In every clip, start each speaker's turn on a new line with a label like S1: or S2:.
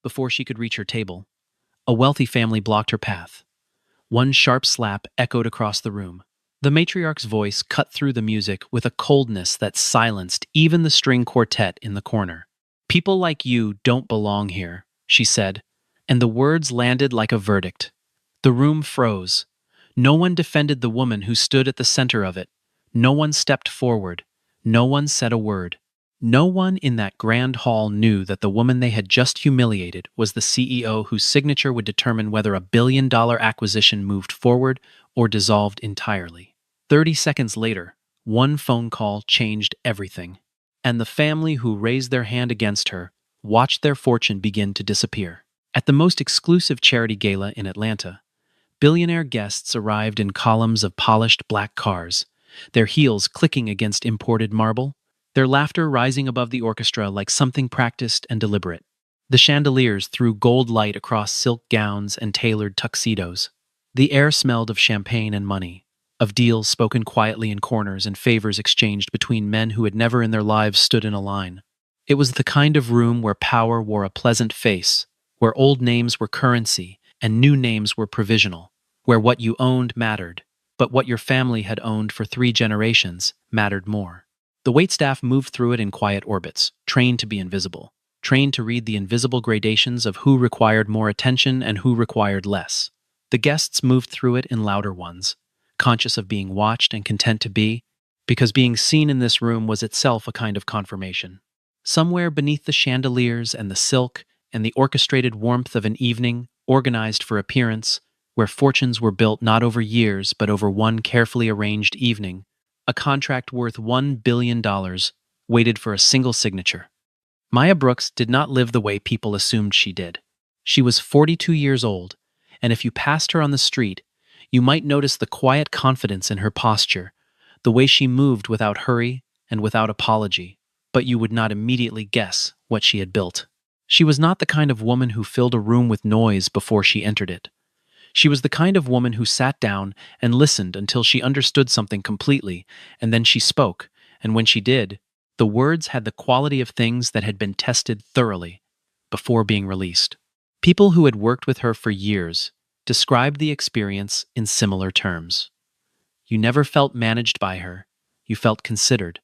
S1: before she could reach her table. A wealthy family blocked her path. One sharp slap echoed across the room. The matriarch's voice cut through the music with a coldness that silenced even the string quartet in the corner. "People like you don't belong here," she said, and the words landed like a verdict. The room froze. No one defended the woman who stood at the center of it. No one stepped forward. No one said a word. No one in that grand hall knew that the woman they had just humiliated was the CEO whose signature would determine whether a billion-dollar acquisition moved forward or dissolved entirely. 30 seconds later, one phone call changed everything, and the family who raised their hand against her watched their fortune begin to disappear. At the most exclusive charity gala in Atlanta, billionaire guests arrived in columns of polished black cars, their heels clicking against imported marble, their laughter rising above the orchestra like something practiced and deliberate. The chandeliers threw gold light across silk gowns and tailored tuxedos. The air smelled of champagne and money, of deals spoken quietly in corners and favors exchanged between men who had never in their lives stood in a line. It was the kind of room where power wore a pleasant face, where old names were currency and new names were provisional, where what you owned mattered, but what your family had owned for 3 generations mattered more. The waitstaff moved through it in quiet orbits, trained to be invisible, trained to read the invisible gradations of who required more attention and who required less. The guests moved through it in louder ones, conscious of being watched and content to be, because being seen in this room was itself a kind of confirmation. Somewhere beneath the chandeliers and the silk and the orchestrated warmth of an evening organized for appearance, where fortunes were built not over years but over one carefully arranged evening, a contract worth $1 billion waited for a single signature. Maya Brooks did not live the way people assumed she did. She was 42 years old, and if you passed her on the street, you might notice the quiet confidence in her posture, the way she moved without hurry and without apology, but you would not immediately guess what she had built. She was not the kind of woman who filled a room with noise before she entered it. She was the kind of woman who sat down and listened until she understood something completely, and then she spoke, and when she did, the words had the quality of things that had been tested thoroughly before being released. People who had worked with her for years described the experience in similar terms. You never felt managed by her, you felt considered,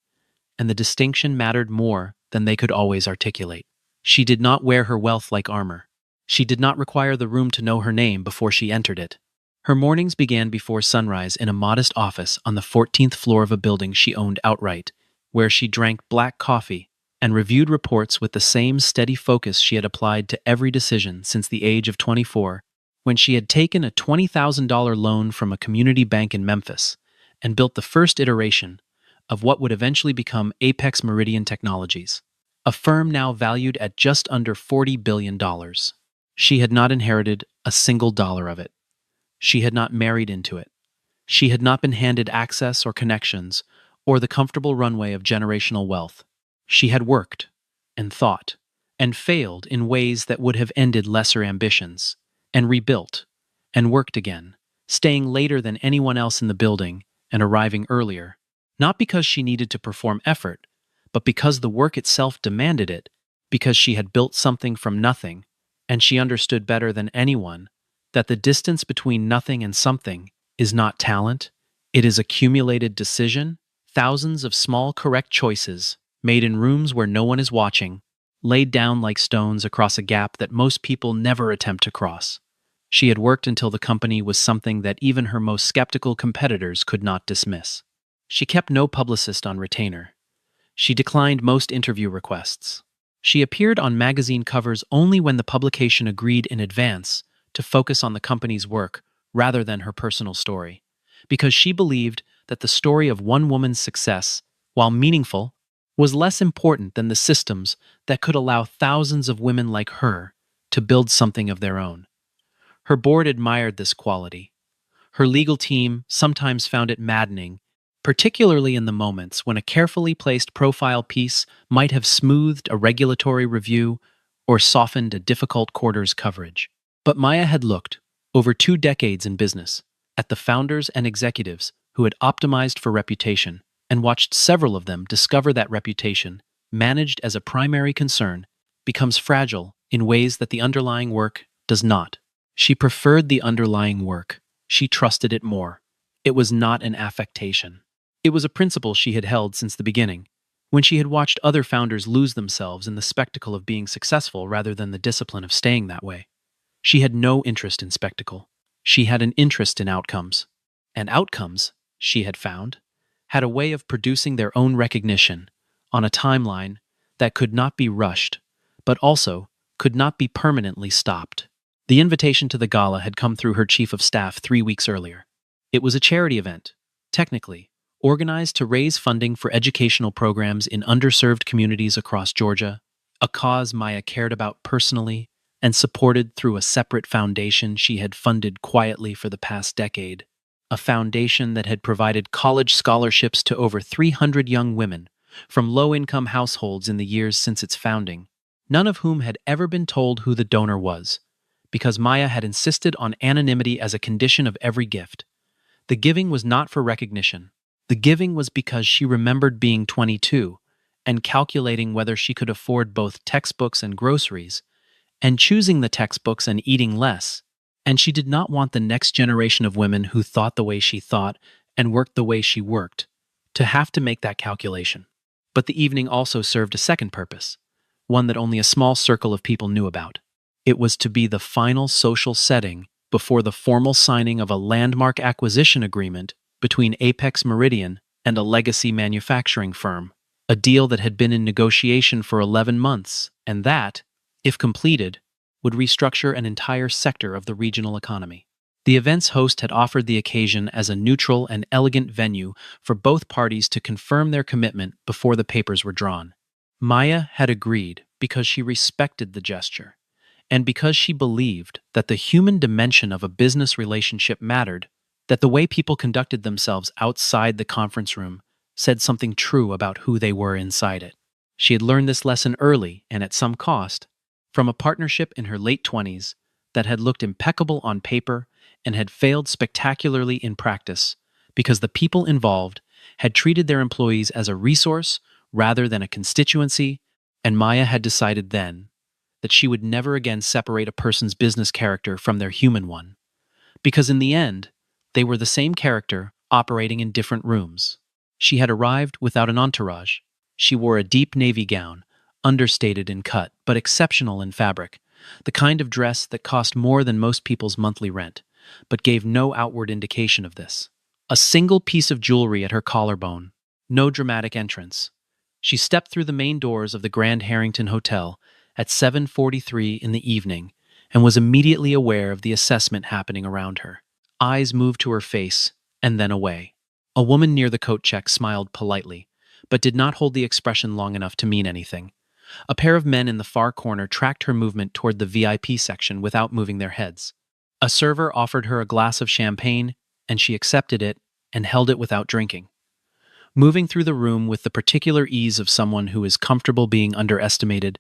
S1: and the distinction mattered more than they could always articulate. She did not wear her wealth like armor. She did not require the room to know her name before she entered it. Her mornings began before sunrise in a modest office on the 14th floor of a building she owned outright, where she drank black coffee and reviewed reports with the same steady focus she had applied to every decision since the age of 24, when she had taken a $20,000 loan from a community bank in Memphis and built the first iteration of what would eventually become Apex Meridian Technologies, a firm now valued at just under $40 billion. She had not inherited a single dollar of it. She had not married into it. She had not been handed access or connections or the comfortable runway of generational wealth. She had worked and thought and failed in ways that would have ended lesser ambitions, and rebuilt and worked again, staying later than anyone else in the building and arriving earlier, not because she needed to perform effort, but because the work itself demanded it, because she had built something from nothing, and she understood better than anyone that the distance between nothing and something is not talent, it is accumulated decision, thousands of small correct choices made in rooms where no one is watching, laid down like stones across a gap that most people never attempt to cross. She had worked until the company was something that even her most skeptical competitors could not dismiss. She kept no publicist on retainer. She declined most interview requests. She appeared on magazine covers only when the publication agreed in advance to focus on the company's work rather than her personal story, because she believed that the story of one woman's success, while meaningful, was less important than the systems that could allow thousands of women like her to build something of their own. Her board admired this quality. Her legal team sometimes found it maddening, particularly in the moments when a carefully placed profile piece might have smoothed a regulatory review or softened a difficult quarter's coverage. But Maya had looked, over 2 decades in business, at the founders and executives who had optimized for reputation and watched several of them discover that reputation, managed as a primary concern, becomes fragile in ways that the underlying work does not. She preferred the underlying work. She trusted it more. It was not an affectation. It was a principle she had held since the beginning, when she had watched other founders lose themselves in the spectacle of being successful rather than the discipline of staying that way. She had no interest in spectacle. She had an interest in outcomes. And outcomes, she had found, had a way of producing their own recognition on a timeline that could not be rushed, but also could not be permanently stopped. The invitation to the gala had come through her chief of staff 3 weeks earlier. It was a charity event, technically, organized to raise funding for educational programs in underserved communities across Georgia, a cause Maya cared about personally and supported through a separate foundation she had funded quietly for the past decade, a foundation that had provided college scholarships to over 300 young women from low-income households in the years since its founding, none of whom had ever been told who the donor was, because Maya had insisted on anonymity as a condition of every gift. The giving was not for recognition. The giving was because she remembered being 22 and calculating whether she could afford both textbooks and groceries, and choosing the textbooks and eating less. And she did not want the next generation of women who thought the way she thought and worked the way she worked to have to make that calculation. But the evening also served a second purpose, one that only a small circle of people knew about. It was to be the final social setting before the formal signing of a landmark acquisition agreement between Apex Meridian and a legacy manufacturing firm, a deal that had been in negotiation for 11 months, and that, if completed, would restructure an entire sector of the regional economy. The event's host had offered the occasion as a neutral and elegant venue for both parties to confirm their commitment before the papers were drawn. Maya had agreed because she respected the gesture, and because she believed that the human dimension of a business relationship mattered, that the way people conducted themselves outside the conference room said something true about who they were inside it. She had learned this lesson early and at some cost, from a partnership in her late 20s that had looked impeccable on paper and had failed spectacularly in practice because the people involved had treated their employees as a resource rather than a constituency, and Maya had decided then that she would never again separate a person's business character from their human one, because in the end, they were the same character operating in different rooms. She had arrived without an entourage. She wore a deep navy gown, understated in cut but exceptional in fabric, the kind of dress that cost more than most people's monthly rent, but gave no outward indication of this. A single piece of jewelry at her collarbone, no dramatic entrance. She stepped through the main doors of the Grand Harrington Hotel at 7:43 in the evening and was immediately aware of the assessment happening around her. Eyes moved to her face and then away. A woman near the coat check smiled politely, but did not hold the expression long enough to mean anything. A pair of men in the far corner tracked her movement toward the VIP section without moving their heads. A server offered her a glass of champagne, and she accepted it and held it without drinking. Moving through the room with the particular ease of someone who is comfortable being underestimated,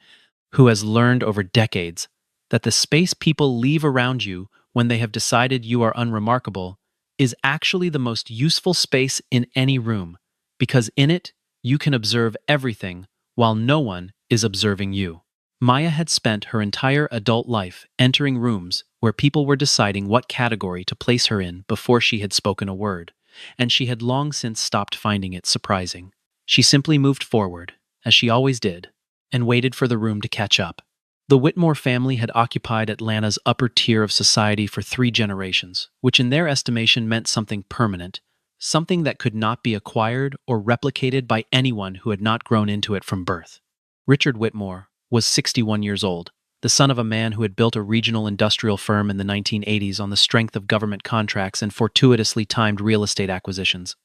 S1: who has learned over decades that the space people leave around you when they have decided you are unremarkable is actually the most useful space in any room, because in it you can observe everything while no one is observing you. Maya had spent her entire adult life entering rooms where people were deciding what category to place her in before she had spoken a word, and she had long since stopped finding it surprising. She simply moved forward, as she always did, and waited for the room to catch up. The Whitmore family had occupied Atlanta's upper tier of society for 3 generations, which in their estimation meant something permanent, something that could not be acquired or replicated by anyone who had not grown into it from birth. Richard Whitmore was 61 years old, the son of a man who had built a regional industrial firm in the 1980s on the strength of government contracts and fortuitously timed real estate acquisitions.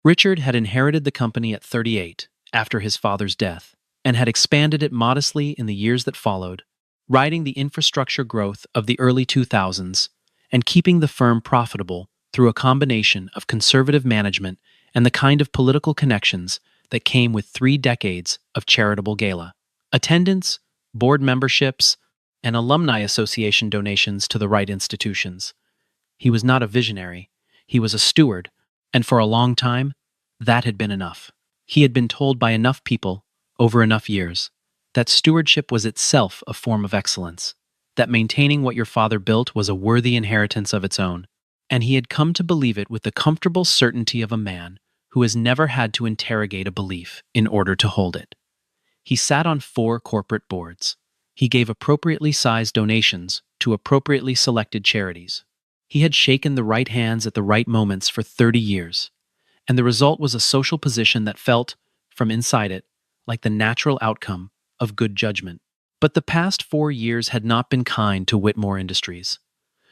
S1: Richard had inherited the company at 38 after his father's death, and had expanded it modestly in the years that followed, riding the infrastructure growth of the early 2000s and keeping the firm profitable through a combination of conservative management and the kind of political connections that came with 3 decades of charitable gala attendance, board memberships, and alumni association donations to the right institutions. He was not a visionary, he was a steward, and for a long time, that had been enough. He had been told by enough people, over enough years, that stewardship was itself a form of excellence, that maintaining what your father built was a worthy inheritance of its own, and he had come to believe it with the comfortable certainty of a man who has never had to interrogate a belief in order to hold it. He sat on 4 corporate boards. He gave appropriately sized donations to appropriately selected charities. He had shaken the right hands at the right moments for 30 years, and the result was a social position that felt, from inside it, like the natural outcome of good judgment. But the past 4 years had not been kind to Whitmore Industries.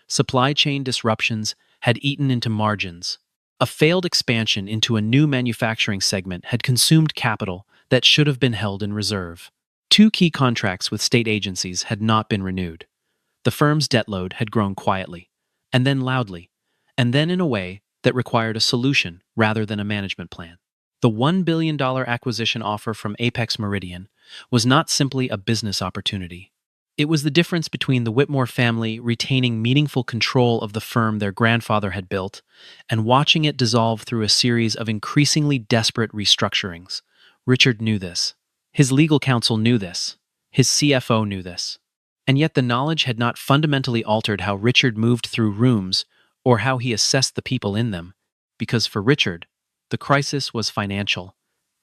S1: Supply chain disruptions had eaten into margins. A failed expansion into a new manufacturing segment had consumed capital that should have been held in reserve. 2 key contracts with state agencies had not been renewed. The firm's debt load had grown quietly, and then loudly, and then in a way that required a solution rather than a management plan. The $1 billion acquisition offer from Apex Meridian was not simply a business opportunity. It was the difference between the Whitmore family retaining meaningful control of the firm their grandfather had built and watching it dissolve through a series of increasingly desperate restructurings. Richard knew this. His legal counsel knew this. His CFO knew this. And yet the knowledge had not fundamentally altered how Richard moved through rooms or how he assessed the people in them, because for Richard, the crisis was financial,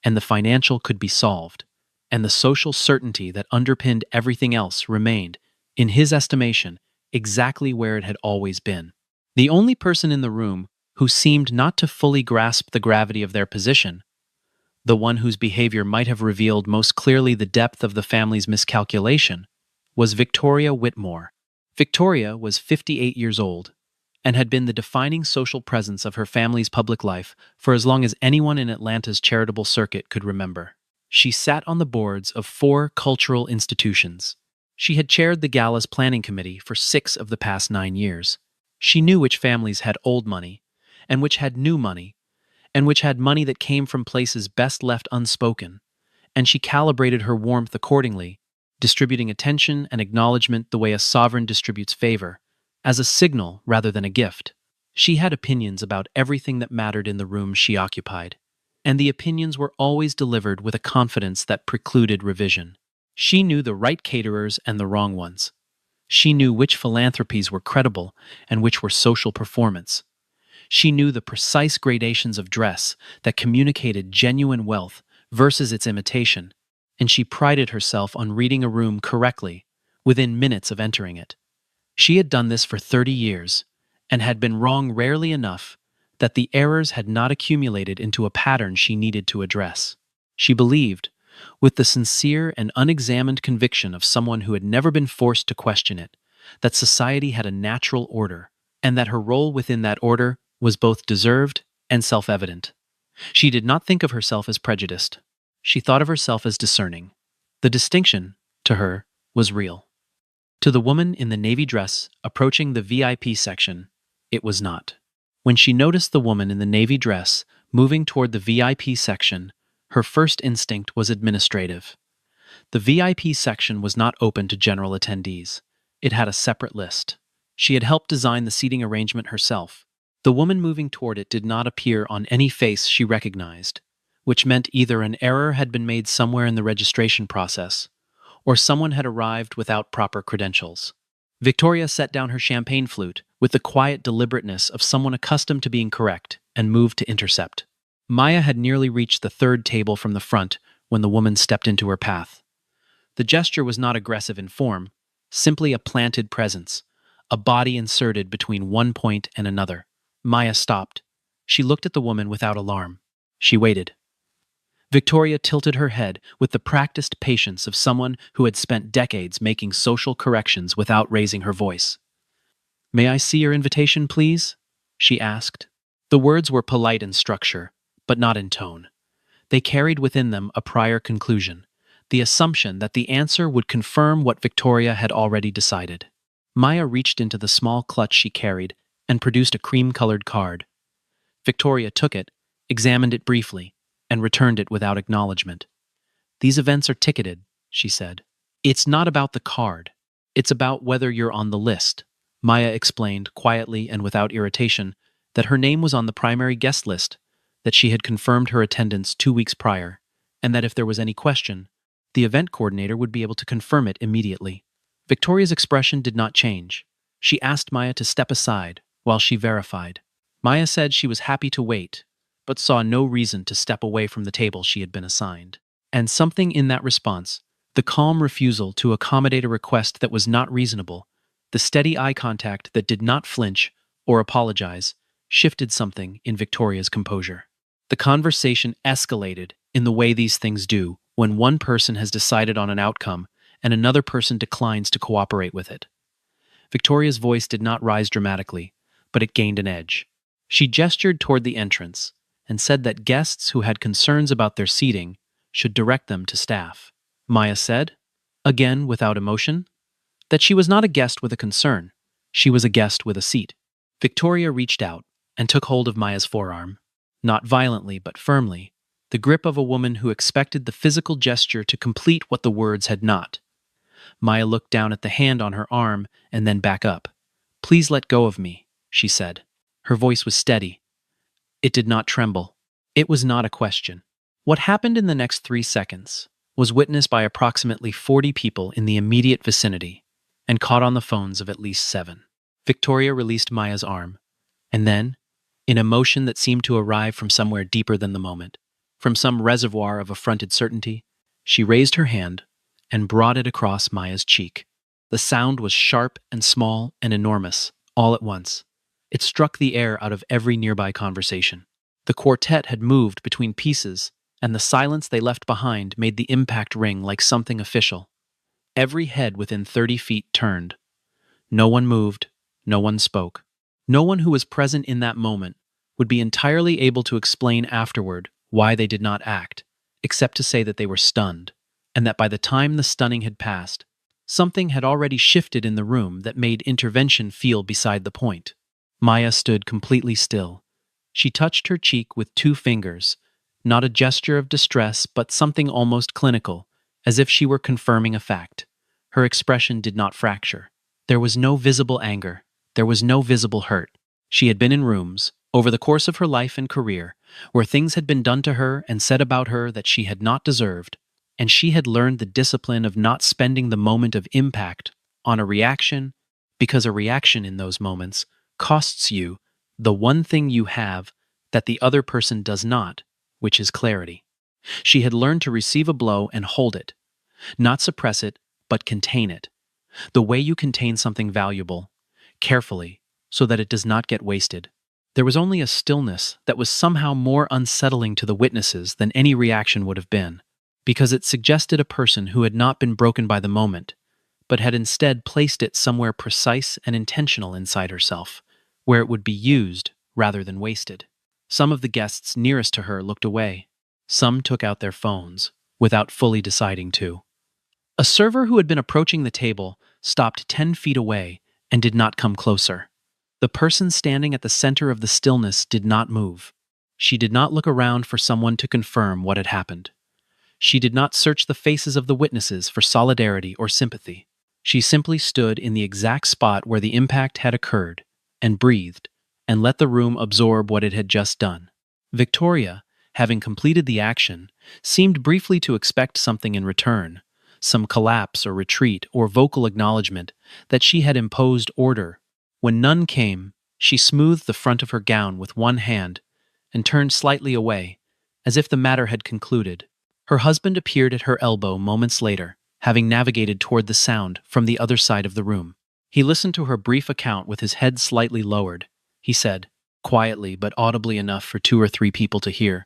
S1: and the financial could be solved, and the social certainty that underpinned everything else remained, in his estimation, exactly where it had always been. The only person in the room who seemed not to fully grasp the gravity of their position, the one whose behavior might have revealed most clearly the depth of the family's miscalculation, was Victoria Whitmore. Victoria was 58 years old and had been the defining social presence of her family's public life for as long as anyone in Atlanta's charitable circuit could remember. She sat on the boards of 4 cultural institutions. She had chaired the Gala's planning committee for 6 of the past 9 years. She knew which families had old money, and which had new money, and which had money that came from places best left unspoken, and she calibrated her warmth accordingly, distributing attention and acknowledgement the way a sovereign distributes favor, as a signal rather than a gift. She had opinions about everything that mattered in the room she occupied, and the opinions were always delivered with a confidence that precluded revision. She knew the right caterers and the wrong ones. She knew which philanthropies were credible and which were social performance. She knew the precise gradations of dress that communicated genuine wealth versus its imitation, and she prided herself on reading a room correctly within minutes of entering it. She had done this for 30 years, and had been wrong rarely enough that the errors had not accumulated into a pattern she needed to address. She believed, with the sincere and unexamined conviction of someone who had never been forced to question it, that society had a natural order, and that her role within that order was both deserved and self-evident. She did not think of herself as prejudiced. She thought of herself as discerning. The distinction, to her, was real. To the woman in the navy dress approaching the VIP section, it was not. When she noticed the woman in the navy dress moving toward the VIP section, her first instinct was administrative. The VIP section was not open to general attendees. It had a separate list. She had helped design the seating arrangement herself. The woman moving toward it did not appear on any face she recognized, which meant either an error had been made somewhere in the registration process, or someone had arrived without proper credentials. Victoria set down her champagne flute with the quiet deliberateness of someone accustomed to being correct and moved to intercept. Maya had nearly reached the 3rd table from the front when the woman stepped into her path. The gesture was not aggressive in form, simply a planted presence, a body inserted between one point and another. Maya stopped. She looked at the woman without alarm. She waited. Victoria tilted her head with the practiced patience of someone who had spent decades making social corrections without raising her voice. "May I see your invitation, please?" she asked. The words were polite in structure, but not in tone. They carried within them a prior conclusion, the assumption that the answer would confirm what Victoria had already decided. Maya reached into the small clutch she carried and produced a cream-colored card. Victoria took it, examined it briefly, and returned it without acknowledgement. "These events are ticketed," she said. "It's not about the card. It's about whether you're on the list." Maya explained, quietly and without irritation, that her name was on the primary guest list, that she had confirmed her attendance 2 weeks prior, and that if there was any question, The event coordinator would be able to confirm it immediately. Victoria's expression did not change. She asked Maya to step aside while she verified. Maya said she was happy to wait, but saw no reason to step away from the table she had been assigned. And something in that response, the calm refusal to accommodate a request that was not reasonable, the steady eye contact that did not flinch or apologize, shifted something in Victoria's composure. The conversation escalated in the way these things do when one person has decided on an outcome and another person declines to cooperate with it. Victoria's voice did not rise dramatically, but it gained an edge. She gestured toward the entrance and said that guests who had concerns about their seating should direct them to staff. Maya said, again without emotion, that she was not a guest with a concern. She was a guest with a seat. Victoria reached out and took hold of Maya's forearm, not violently but firmly, the grip of a woman who expected the physical gesture to complete what the words had not. Maya looked down at the hand on her arm and then back up. "Please let go of me," she said. Her voice was steady. It did not tremble. It was not a question. What happened in the next 3 seconds was witnessed by approximately 40 people in the immediate vicinity and caught on the phones of at least 7. Victoria released Maya's arm, and then, in a motion that seemed to arrive from somewhere deeper than the moment, from some reservoir of affronted certainty, she raised her hand and brought it across Maya's cheek. The sound was sharp and small and enormous, all at once. It struck the air out of every nearby conversation. The quartet had moved between pieces, and the silence they left behind made the impact ring like something official. Every head within 30 feet turned. No one moved, no one spoke. No one who was present in that moment would be entirely able to explain afterward why they did not act, except to say that they were stunned, and that by the time the stunning had passed, something had already shifted in the room that made intervention feel beside the point. Maya stood completely still. She touched her cheek with 2 fingers, not a gesture of distress but something almost clinical, as if she were confirming a fact. Her expression did not fracture. There was no visible anger. There was no visible hurt. She had been in rooms, over the course of her life and career, where things had been done to her and said about her that she had not deserved, and she had learned the discipline of not spending the moment of impact on a reaction, because a reaction in those moments costs you the one thing you have that the other person does not, which is clarity. She had learned to receive a blow and hold it, not suppress it, but contain it. The way you contain something valuable, carefully, so that it does not get wasted. There was only a stillness that was somehow more unsettling to the witnesses than any reaction would have been, because it suggested a person who had not been broken by the moment, but had instead placed it somewhere precise and intentional inside herself, where it would be used rather than wasted. Some of the guests nearest to her looked away. Some took out their phones, without fully deciding to. A server who had been approaching the table stopped 10 feet away and did not come closer. The person standing at the center of the stillness did not move. She did not look around for someone to confirm what had happened. She did not search the faces of the witnesses for solidarity or sympathy. She simply stood in the exact spot where the impact had occurred and breathed and let the room absorb what it had just done. Victoria, having completed the action, seemed briefly to expect something in return, some collapse or retreat or vocal acknowledgement that she had imposed order. When none came, she smoothed the front of her gown with one hand and turned slightly away, as if the matter had concluded. Her husband appeared at her elbow moments later, having navigated toward the sound from the other side of the room. He listened to her brief account with his head slightly lowered. He said, quietly but audibly enough for 2 or 3 people to hear,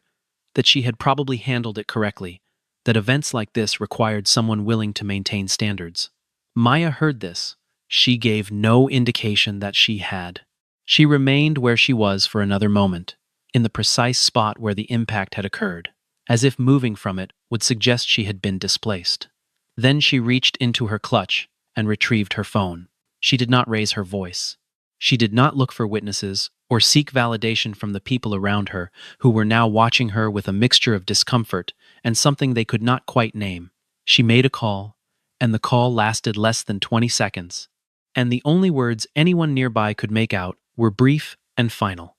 S1: that she had probably handled it correctly, that events like this required someone willing to maintain standards. Maya heard this. She gave no indication that she had. She remained where she was for another moment, in the precise spot where the impact had occurred, as if moving from it would suggest she had been displaced. Then she reached into her clutch and retrieved her phone. She did not raise her voice. She did not look for witnesses or seek validation from the people around her who were now watching her with a mixture of discomfort and something they could not quite name. She made a call, and the call lasted less than 20 seconds, and the only words anyone nearby could make out were brief and final.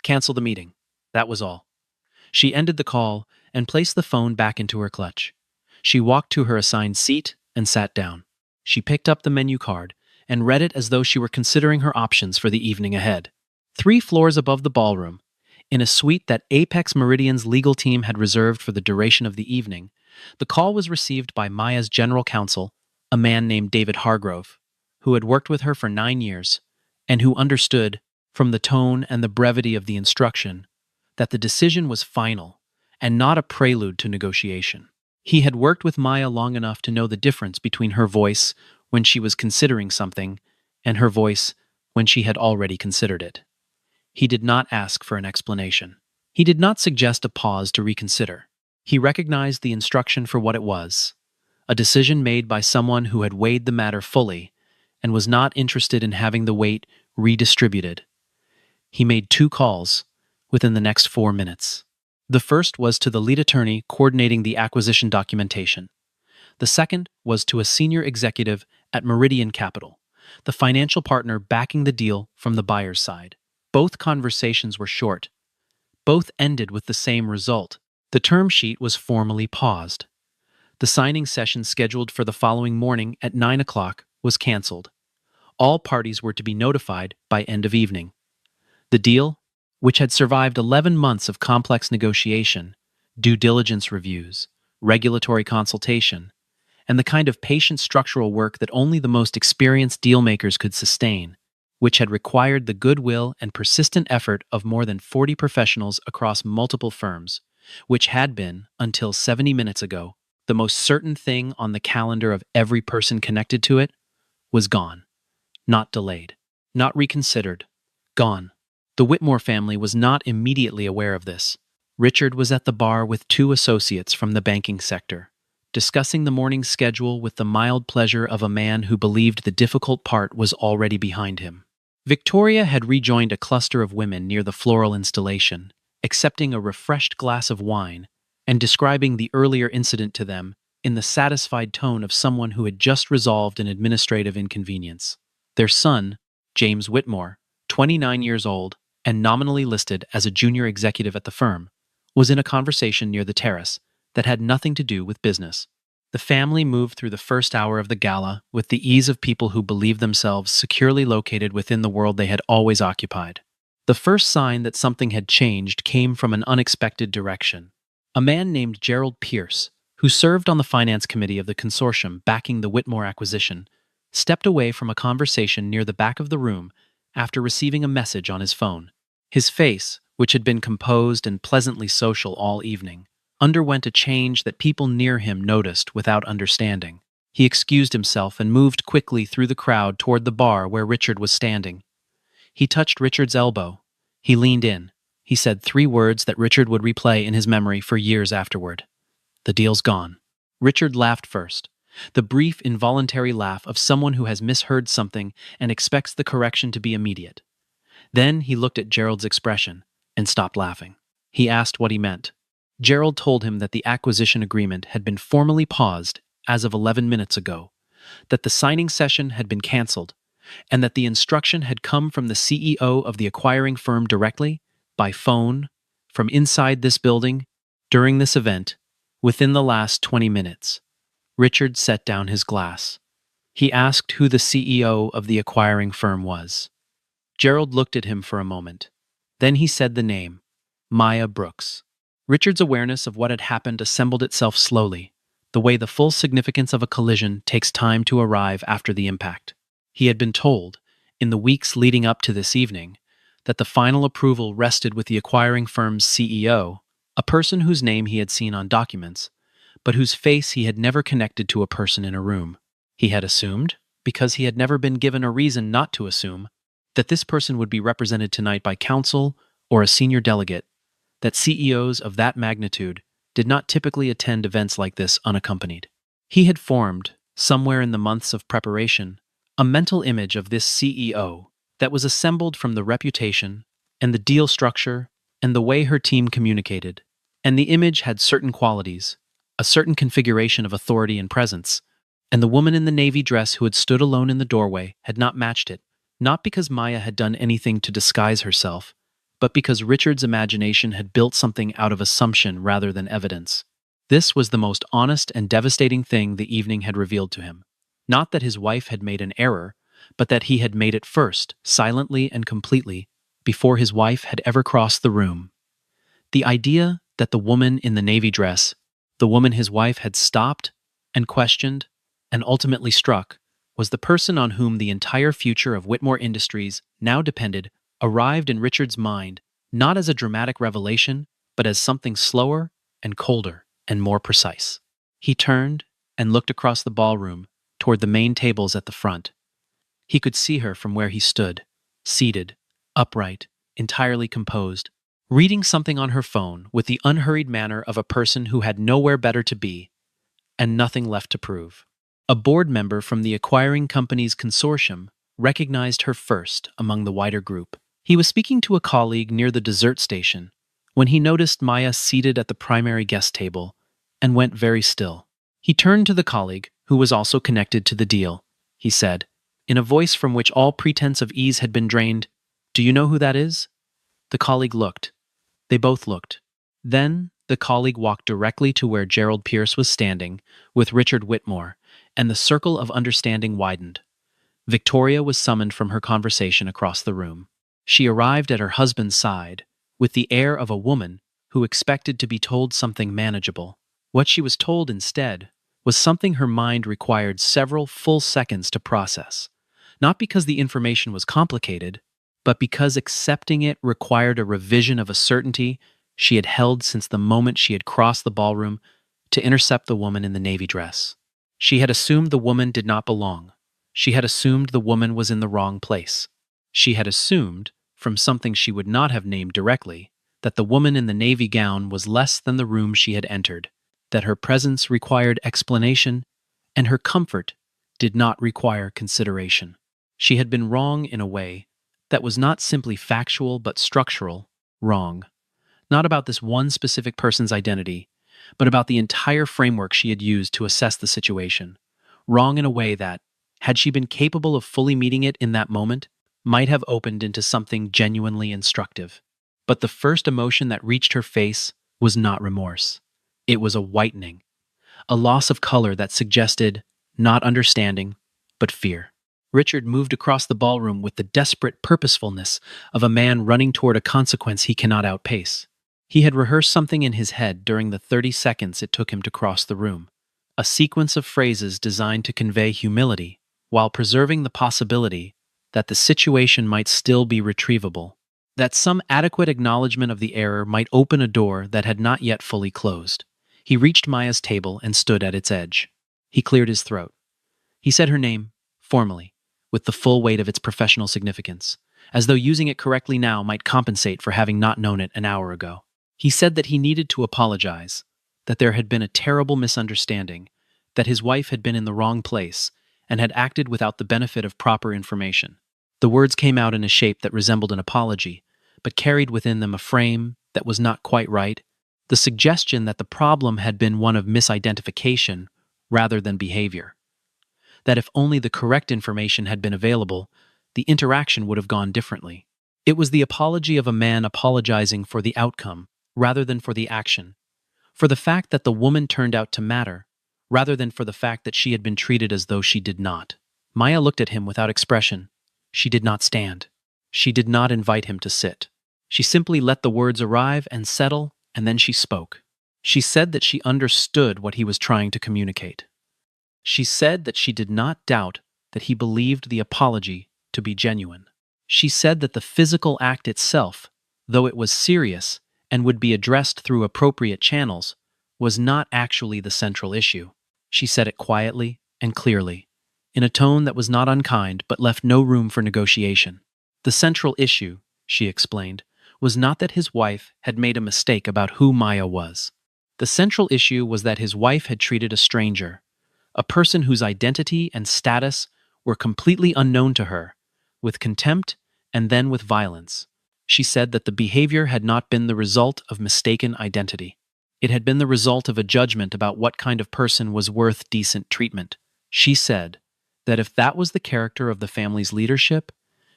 S1: "Cancel the meeting." That was all. She ended the call and placed the phone back into her clutch. She walked to her assigned seat and sat down. She picked up the menu card and read it as though she were considering her options for the evening ahead. 3 floors above the ballroom, in a suite that Apex Meridian's legal team had reserved for the duration of the evening, the call was received by Maya's general counsel, a man named David Hargrove, who had worked with her for 9 years and who understood, from the tone and the brevity of the instruction, that the decision was final and not a prelude to negotiation. He had worked with Maya long enough to know the difference between her voice when she was considering something and her voice when she had already considered it. He did not ask for an explanation. He did not suggest a pause to reconsider. He recognized the instruction for what it was, a decision made by someone who had weighed the matter fully and was not interested in having the weight redistributed. He made 2 calls within the next 4 minutes. The first was to the lead attorney coordinating the acquisition documentation. The second was to a senior executive at Meridian Capital, the financial partner backing the deal from the buyer's side. Both conversations were short. Both ended with the same result. The term sheet was formally paused. The signing session scheduled for the following morning at 9 o'clock was canceled. All parties were to be notified by end of evening. The deal, which had survived 11 months of complex negotiation, due diligence reviews, regulatory consultation, and the kind of patient structural work that only the most experienced dealmakers could sustain, which had required the goodwill and persistent effort of more than 40 professionals across multiple firms, which had been, until 70 minutes ago, the most certain thing on the calendar of every person connected to it, was gone. Not delayed. Not reconsidered. Gone. The Whitmore family was not immediately aware of this. Richard was at the bar with 2 associates from the banking sector, discussing the morning's schedule with the mild pleasure of a man who believed the difficult part was already behind him. Victoria had rejoined a cluster of women near the floral installation, accepting a refreshed glass of wine and describing the earlier incident to them in the satisfied tone of someone who had just resolved an administrative inconvenience. Their son, James Whitmore, 29 years old and nominally listed as a junior executive at the firm, was in a conversation near the terrace that had nothing to do with business. The family moved through the first hour of the gala with the ease of people who believed themselves securely located within the world they had always occupied. The first sign that something had changed came from an unexpected direction. A man named Gerald Pierce, who served on the finance committee of the consortium backing the Whitmore acquisition, stepped away from a conversation near the back of the room after receiving a message on his phone. His face, which had been composed and pleasantly social all evening, underwent a change that people near him noticed without understanding. He excused himself and moved quickly through the crowd toward the bar where Richard was standing. He touched Richard's elbow. He leaned in. He said 3 words that Richard would replay in his memory for years afterward. "The deal's gone." Richard laughed first, the brief, involuntary laugh of someone who has misheard something and expects the correction to be immediate. Then he looked at Gerald's expression and stopped laughing. He asked what he meant. Gerald told him that the acquisition agreement had been formally paused as of 11 minutes ago, that the signing session had been canceled, and that the instruction had come from the CEO of the acquiring firm directly, by phone, from inside this building, during this event, within the last 20 minutes. Richard set down his glass. He asked who the CEO of the acquiring firm was. Gerald looked at him for a moment. Then he said the name, Maya Brooks. Richard's awareness of what had happened assembled itself slowly, the way the full significance of a collision takes time to arrive after the impact. He had been told, in the weeks leading up to this evening, that the final approval rested with the acquiring firm's CEO, a person whose name he had seen on documents, but whose face he had never connected to a person in a room. He had assumed, because he had never been given a reason not to assume, that this person would be represented tonight by counsel or a senior delegate, that CEOs of that magnitude did not typically attend events like this unaccompanied. He had formed, somewhere in the months of preparation, a mental image of this CEO that was assembled from the reputation and the deal structure and the way her team communicated, and the image had certain qualities, a certain configuration of authority and presence, and the woman in the navy dress who had stood alone in the doorway had not matched it, not because Maya had done anything to disguise herself, but because Richard's imagination had built something out of assumption rather than evidence. This was the most honest and devastating thing the evening had revealed to him. Not that his wife had made an error, but that he had made it first, silently and completely, before his wife had ever crossed the room. The idea that the woman in the navy dress, the woman his wife had stopped and questioned and ultimately struck, was the person on whom the entire future of Whitmore Industries now depended, arrived in Richard's mind not as a dramatic revelation, but as something slower and colder and more precise. He turned and looked across the ballroom toward the main tables at the front. He could see her from where he stood, seated, upright, entirely composed, reading something on her phone with the unhurried manner of a person who had nowhere better to be and nothing left to prove. A board member from the acquiring company's consortium recognized her first among the wider group. He was speaking to a colleague near the dessert station when he noticed Maya seated at the primary guest table and went very still. He turned to the colleague, who was also connected to the deal. He said, in a voice from which all pretense of ease had been drained, "Do you know who that is?" The colleague looked. They both looked. Then the colleague walked directly to where Gerald Pierce was standing with Richard Whitmore, and the circle of understanding widened. Victoria was summoned from her conversation across the room. She arrived at her husband's side with the air of a woman who expected to be told something manageable. What she was told instead was something her mind required several full seconds to process, not because the information was complicated, but because accepting it required a revision of a certainty she had held since the moment she had crossed the ballroom to intercept the woman in the navy dress. She had assumed the woman did not belong. She had assumed the woman was in the wrong place. She had assumed, from something she would not have named directly, that the woman in the navy gown was less than the room she had entered, that her presence required explanation, and her comfort did not require consideration. She had been wrong in a way that was not simply factual but structural, wrong. Not about this one specific person's identity, but about the entire framework she had used to assess the situation. Wrong in a way that, had she been capable of fully meeting it in that moment, might have opened into something genuinely instructive. But the first emotion that reached her face was not remorse. It was a whitening, a loss of color that suggested not understanding, but fear. Richard moved across the ballroom with the desperate purposefulness of a man running toward a consequence he cannot outpace. He had rehearsed something in his head during the 30 seconds it took him to cross the room, a sequence of phrases designed to convey humility while preserving the possibility that the situation might still be retrievable, that some adequate acknowledgement of the error might open a door that had not yet fully closed. He reached Maya's table and stood at its edge. He cleared his throat. He said her name, formally, with the full weight of its professional significance, as though using it correctly now might compensate for having not known it an hour ago. He said that he needed to apologize, that there had been a terrible misunderstanding, that his wife had been in the wrong place and had acted without the benefit of proper information. The words came out in a shape that resembled an apology, but carried within them a frame that was not quite right, the suggestion that the problem had been one of misidentification rather than behavior. That if only the correct information had been available, the interaction would have gone differently. It was the apology of a man apologizing for the outcome rather than for the action, for the fact that the woman turned out to matter, rather than for the fact that she had been treated as though she did not. Maya looked at him without expression. She did not stand. She did not invite him to sit. She simply let the words arrive and settle, and then she spoke. She said that she understood what he was trying to communicate. She said that she did not doubt that he believed the apology to be genuine. She said that the physical act itself, though it was serious and would be addressed through appropriate channels, was not actually the central issue. She said it quietly and clearly, in a tone that was not unkind but left no room for negotiation. The central issue, she explained, was not that his wife had made a mistake about who Maya was. The central issue was that his wife had treated a stranger, a person whose identity and status were completely unknown to her, with contempt and then with violence. She said that the behavior had not been the result of mistaken identity. It had been the result of a judgment about what kind of person was worth decent treatment. She said that if that was the character of the family's leadership,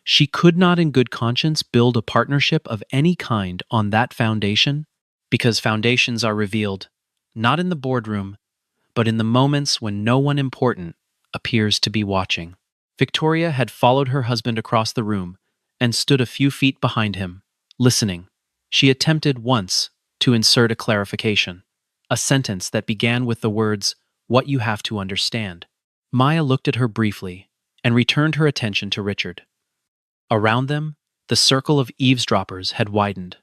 S1: she could not in good conscience build a partnership of any kind on that foundation, because foundations are revealed not in the boardroom, but in the moments when no one important appears to be watching. Victoria had followed her husband across the room and stood a few feet behind him, listening. She attempted once to insert a clarification, a sentence that began with the words, "What you have to understand." Maya looked at her briefly and returned her attention to Richard. Around them, the circle of eavesdroppers had widened.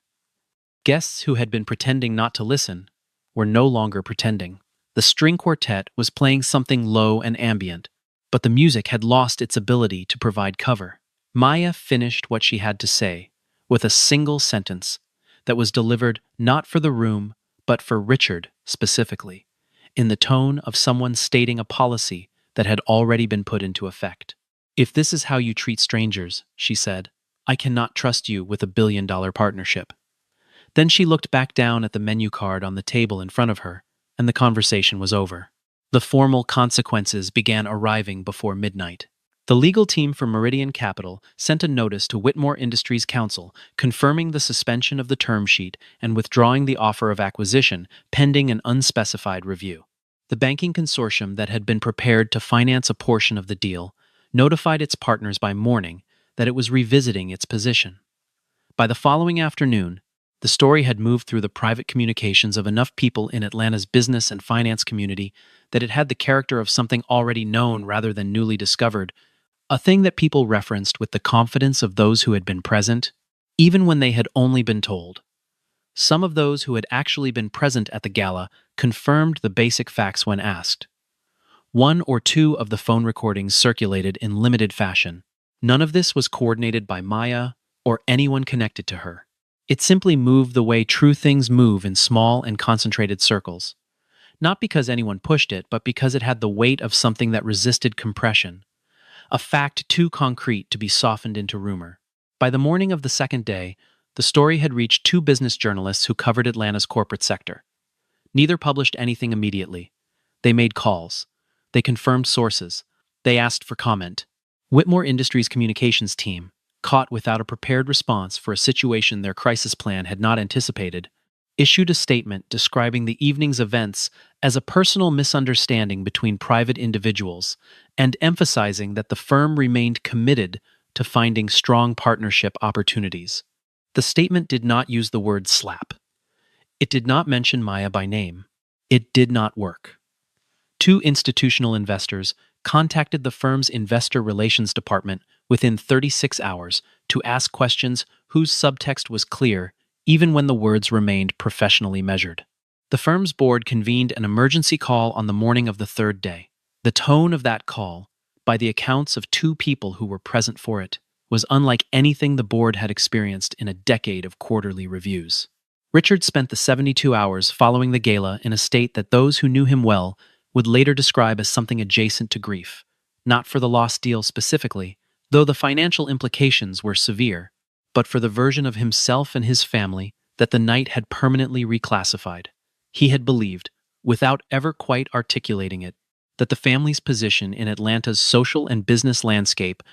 S1: Guests who had been pretending not to listen were no longer pretending. The string quartet was playing something low and ambient, but the music had lost its ability to provide cover. Maya finished what she had to say with a single sentence that was delivered not for the room, but for Richard specifically, in the tone of someone stating a policy that had already been put into effect. "If this is how you treat strangers," she said, "I cannot trust you with $1 billion partnership." Then she looked back down at the menu card on the table in front of her, and the conversation was over. The formal consequences began arriving before midnight. The legal team for Meridian Capital sent a notice to Whitmore Industries Council confirming the suspension of the term sheet and withdrawing the offer of acquisition pending an unspecified review. The banking consortium that had been prepared to finance a portion of the deal notified its partners by morning that it was revisiting its position. By the following afternoon, the story had moved through the private communications of enough people in Atlanta's business and finance community that it had the character of something already known rather than newly discovered, a thing that people referenced with the confidence of those who had been present, even when they had only been told. Some of those who had actually been present at the gala confirmed the basic facts when asked. One or two of the phone recordings circulated in limited fashion. None of this was coordinated by Maya or anyone connected to her. It simply moved the way true things move in small and concentrated circles. Not because anyone pushed it, but because it had the weight of something that resisted compression. A fact too concrete to be softened into rumor. By the morning of the second day, the story had reached two business journalists who covered Atlanta's corporate sector. Neither published anything immediately. They made calls. They confirmed sources. They asked for comment. Whitmore Industries' communications team, caught without a prepared response for a situation their crisis plan had not anticipated, issued a statement describing the evening's events as a personal misunderstanding between private individuals and emphasizing that the firm remained committed to finding strong partnership opportunities. The statement did not use the word slap. It did not mention Maya by name. It did not work. Two institutional investors contacted the firm's investor relations department within 36 hours to ask questions whose subtext was clear, even when the words remained professionally measured. The firm's board convened an emergency call on the morning of the third day. The tone of that call, by the accounts of two people who were present for it, was unlike anything the board had experienced in a decade of quarterly reviews. Richard spent the 72 hours following the gala in a state that those who knew him well would later describe as something adjacent to grief, not for the lost deal specifically, though the financial implications were severe, but for the version of himself and his family that the night had permanently reclassified. He had believed, without ever quite articulating it, that the family's position in Atlanta's social and business landscape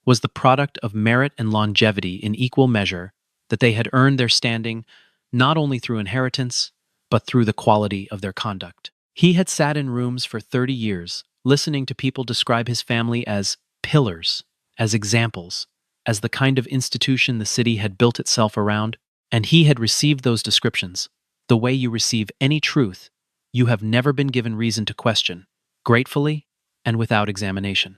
S1: was the product of merit and longevity in equal measure, that they had earned their standing not only through inheritance, but through the quality of their conduct. He had sat in rooms for 30 years, listening to people describe his family as pillars, as examples, as the kind of institution the city had built itself around, and he had received those descriptions, the way you receive any truth you have never been given reason to question, gratefully and without examination.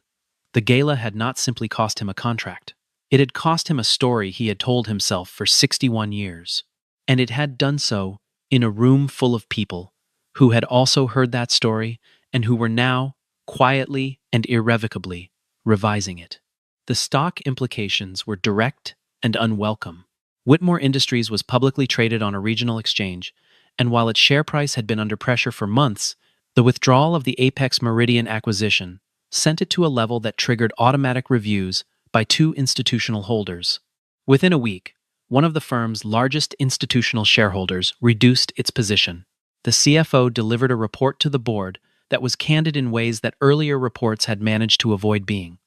S1: The gala had not simply cost him a contract. It had cost him a story he had told himself for 61 years, and it had done so in a room full of people who had also heard that story and who were now, quietly and irrevocably, revising it. The stock implications were direct and unwelcome. Whitmore Industries was publicly traded on a regional exchange, and while its share price had been under pressure for months, the withdrawal of the Apex Meridian acquisition sent it to a level that triggered automatic reviews by two institutional holders. Within a week, one of the firm's largest institutional shareholders reduced its position. The CFO delivered a report to the board that was candid in ways that earlier reports had managed to avoid being.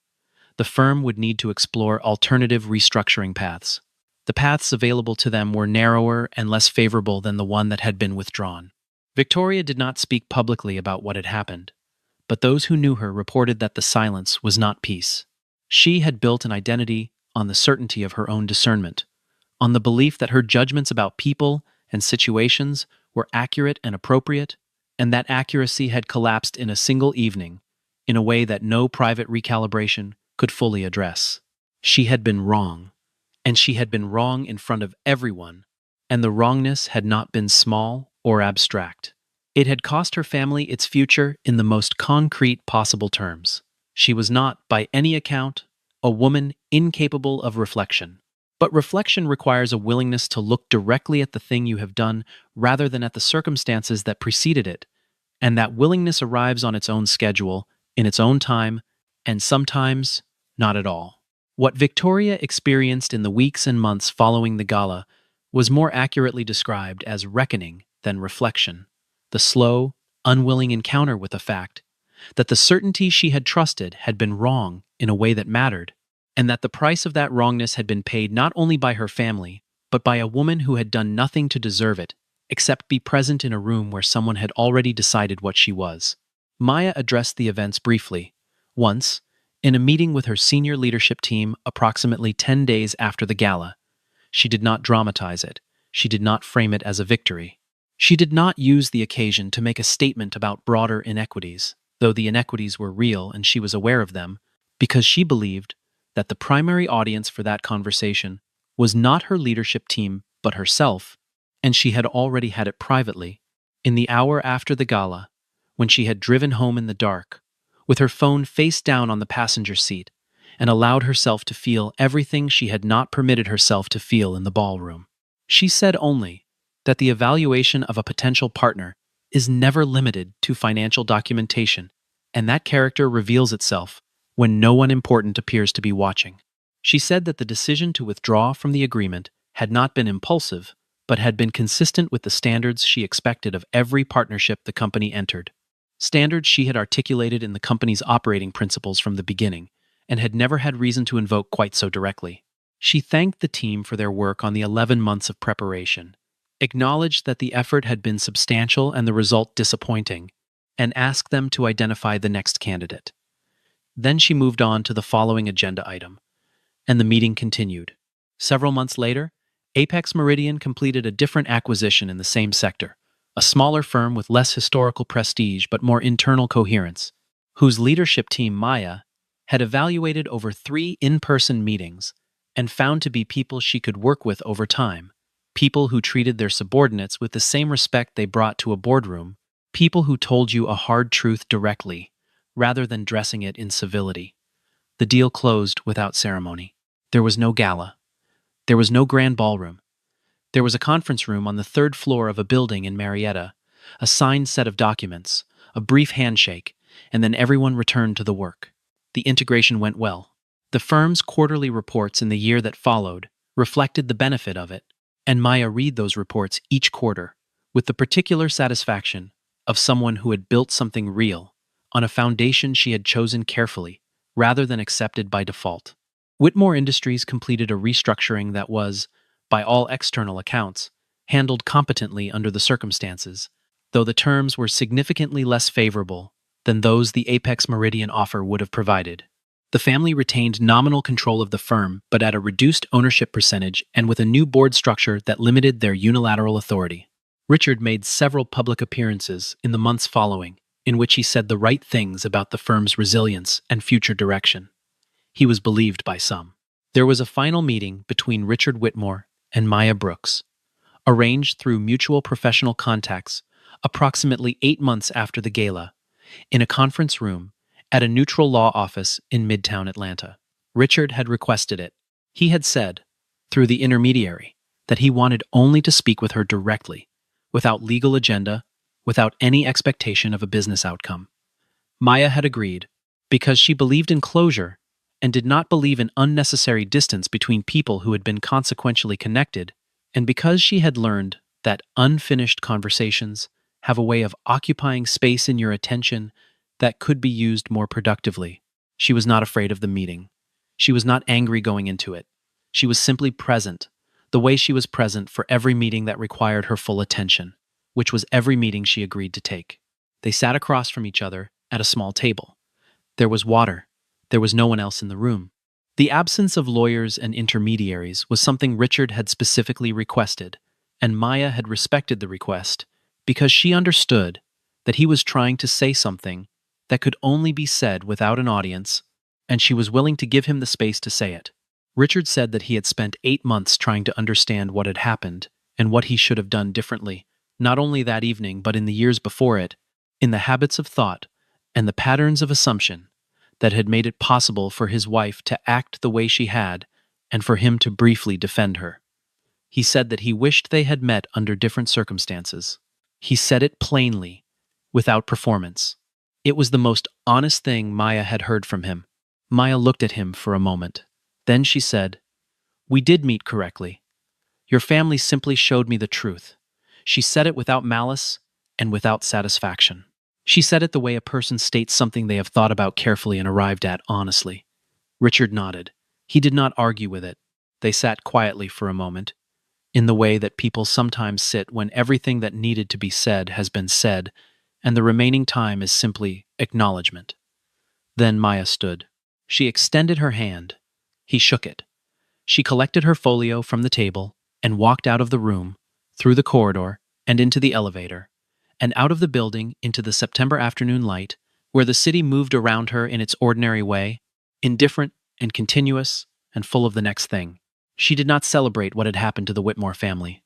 S1: The firm would need to explore alternative restructuring paths. The paths available to them were narrower and less favorable than the one that had been withdrawn. Victoria did not speak publicly about what had happened, but those who knew her reported that the silence was not peace. She had built an identity on the certainty of her own discernment, on the belief that her judgments about people and situations were accurate and appropriate, and that accuracy had collapsed in a single evening in a way that no private recalibration could fully address. She had been wrong, and she had been wrong in front of everyone, and the wrongness had not been small or abstract. It had cost her family its future in the most concrete possible terms. She was not, by any account, a woman incapable of reflection. But reflection requires a willingness to look directly at the thing you have done rather than at the circumstances that preceded it, and that willingness arrives on its own schedule, in its own time, and sometimes not at all. What Victoria experienced in the weeks and months following the gala was more accurately described as reckoning than reflection, the slow, unwilling encounter with the fact that the certainty she had trusted had been wrong in a way that mattered, and that the price of that wrongness had been paid not only by her family, but by a woman who had done nothing to deserve it, except be present in a room where someone had already decided what she was. Maya addressed the events briefly. Once, in a meeting with her senior leadership team approximately 10 days after the gala, she did not dramatize it. She did not frame it as a victory. She did not use the occasion to make a statement about broader inequities, though the inequities were real and she was aware of them, because she believed that the primary audience for that conversation was not her leadership team but herself, and she had already had it privately, in the hour after the gala, when she had driven home in the dark, with her phone face down on the passenger seat, and allowed herself to feel everything she had not permitted herself to feel in the ballroom. She said only that the evaluation of a potential partner is never limited to financial documentation, and that character reveals itself when no one important appears to be watching. She said that the decision to withdraw from the agreement had not been impulsive, but had been consistent with the standards she expected of every partnership the company entered. Standards she had articulated in the company's operating principles from the beginning, and had never had reason to invoke quite so directly. She thanked the team for their work on the 11 months of preparation, acknowledged that the effort had been substantial and the result disappointing, and asked them to identify the next candidate. Then she moved on to the following agenda item, and the meeting continued. Several months later, Apex Meridian completed a different acquisition in the same sector, a smaller firm with less historical prestige but more internal coherence, whose leadership team, Maya, had evaluated over 3 in-person meetings and found to be people she could work with over time, people who treated their subordinates with the same respect they brought to a boardroom, people who told you a hard truth directly, rather than dressing it in civility. The deal closed without ceremony. There was no gala. There was no grand ballroom. There was a conference room on the 3rd floor of a building in Marietta, a signed set of documents, a brief handshake, and then everyone returned to the work. The integration went well. The firm's quarterly reports in the year that followed reflected the benefit of it, and Maya read those reports each quarter with the particular satisfaction of someone who had built something real on a foundation she had chosen carefully, rather than accepted by default. Whitmore Industries completed a restructuring that was, by all external accounts, handled competently under the circumstances, though the terms were significantly less favorable than those the Apex Meridian offer would have provided. The family retained nominal control of the firm, but at a reduced ownership percentage and with a new board structure that limited their unilateral authority. Richard made several public appearances in the months following, in which he said the right things about the firm's resilience and future direction. He was believed by some. There was a final meeting between Richard Whitmore and Maya Brooks, arranged through mutual professional contacts approximately 8 months after the gala, in a conference room at a neutral law office in Midtown Atlanta. Richard had requested it. He had said, through the intermediary, that he wanted only to speak with her directly, without legal agenda, without any expectation of a business outcome. Maya had agreed, because she believed in closure and did not believe in unnecessary distance between people who had been consequentially connected, and because she had learned that unfinished conversations have a way of occupying space in your attention that could be used more productively. She was not afraid of the meeting. She was not angry going into it. She was simply present, the way she was present for every meeting that required her full attention. which was every meeting she agreed to take. They sat across from each other at a small table. There was water. There was no one else in the room. The absence of lawyers and intermediaries was something Richard had specifically requested, and Maya had respected the request because she understood that he was trying to say something that could only be said without an audience, and she was willing to give him the space to say it. Richard said that he had spent 8 months trying to understand what had happened and what he should have done differently, not only that evening but in the years before it, in the habits of thought and the patterns of assumption that had made it possible for his wife to act the way she had and for him to briefly defend her. He said that he wished they had met under different circumstances. He said it plainly, without performance. It was the most honest thing Maya had heard from him. Maya looked at him for a moment. Then she said, "We did meet correctly. Your family simply showed me the truth." She said it without malice and without satisfaction. She said it the way a person states something they have thought about carefully and arrived at honestly. Richard nodded. He did not argue with it. They sat quietly for a moment, in the way that people sometimes sit when everything that needed to be said has been said, and the remaining time is simply acknowledgement. Then Maya stood. She extended her hand. He shook it. She collected her folio from the table and walked out of the room, through the corridor, and into the elevator, and out of the building into the September afternoon light, where the city moved around her in its ordinary way, indifferent and continuous and full of the next thing. She did not celebrate what had happened to the Whitmore family.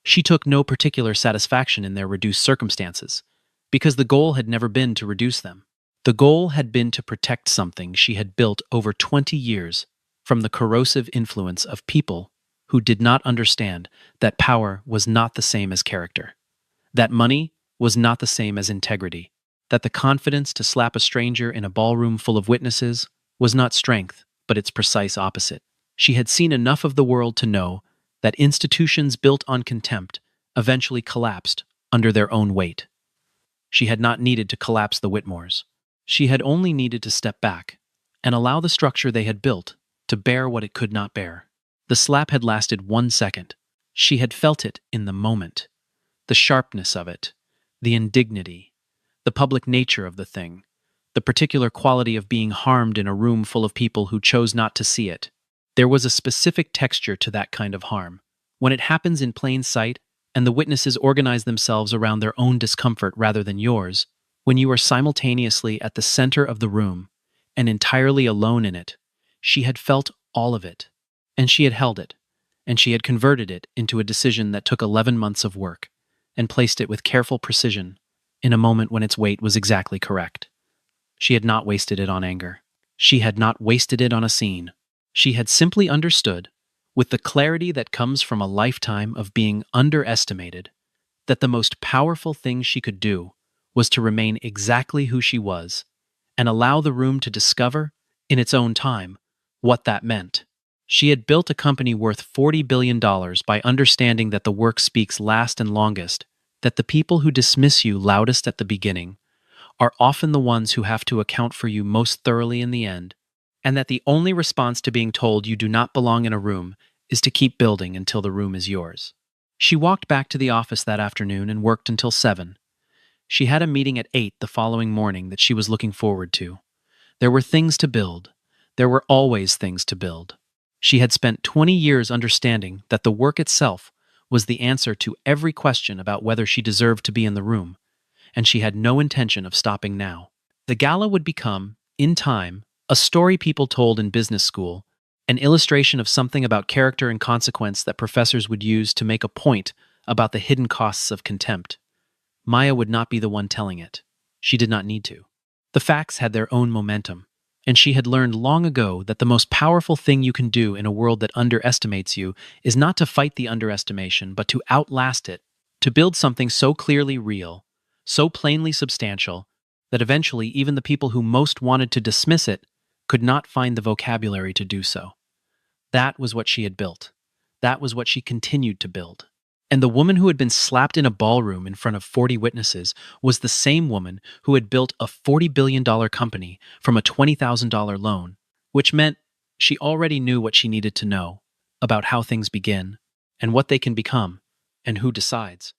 S1: She took no particular satisfaction in their reduced circumstances, because the goal had never been to reduce them. The goal had been to protect something she had built over 20 years from the corrosive influence of people who did not understand that power was not the same as character, that money was not the same as integrity, that the confidence to slap a stranger in a ballroom full of witnesses was not strength, but its precise opposite. She had seen enough of the world to know that institutions built on contempt eventually collapsed under their own weight. She had not needed to collapse the Whitmores. She had only needed to step back and allow the structure they had built to bear what it could not bear. The slap had lasted 1 second. She had felt it in the moment. The sharpness of it, the indignity, the public nature of the thing, the particular quality of being harmed in a room full of people who chose not to see it. There was a specific texture to that kind of harm. When it happens in plain sight, and the witnesses organize themselves around their own discomfort rather than yours, when you are simultaneously at the center of the room and entirely alone in it, she had felt all of it, and she had held it, and she had converted it into a decision that took 11 months of work, and placed it with careful precision in a moment when its weight was exactly correct. She had not wasted it on anger. She had not wasted it on a scene. She had simply understood, with the clarity that comes from a lifetime of being underestimated, that the most powerful thing she could do was to remain exactly who she was and allow the room to discover, in its own time, what that meant. She had built a company worth $40 billion by understanding that the work speaks last and longest, that the people who dismiss you loudest at the beginning are often the ones who have to account for you most thoroughly in the end, and that the only response to being told you do not belong in a room is to keep building until the room is yours. She walked back to the office that afternoon and worked until 7. She had a meeting at 8 the following morning that she was looking forward to. There were things to build. There were always things to build. She had spent 20 years understanding that the work itself was the answer to every question about whether she deserved to be in the room, and she had no intention of stopping now. The gala would become, in time, a story people told in business school, an illustration of something about character and consequence that professors would use to make a point about the hidden costs of contempt. Maya would not be the one telling it. She did not need to. The facts had their own momentum, and she had learned long ago that the most powerful thing you can do in a world that underestimates you is not to fight the underestimation, but to outlast it, to build something so clearly real, so plainly substantial, that eventually even the people who most wanted to dismiss it could not find the vocabulary to do so. That was what she had built. That was what she continued to build. And the woman who had been slapped in a ballroom in front of 40 witnesses was the same woman who had built a $40 billion company from a $20,000 loan, which meant she already knew what she needed to know about how things begin, and what they can become, and who decides.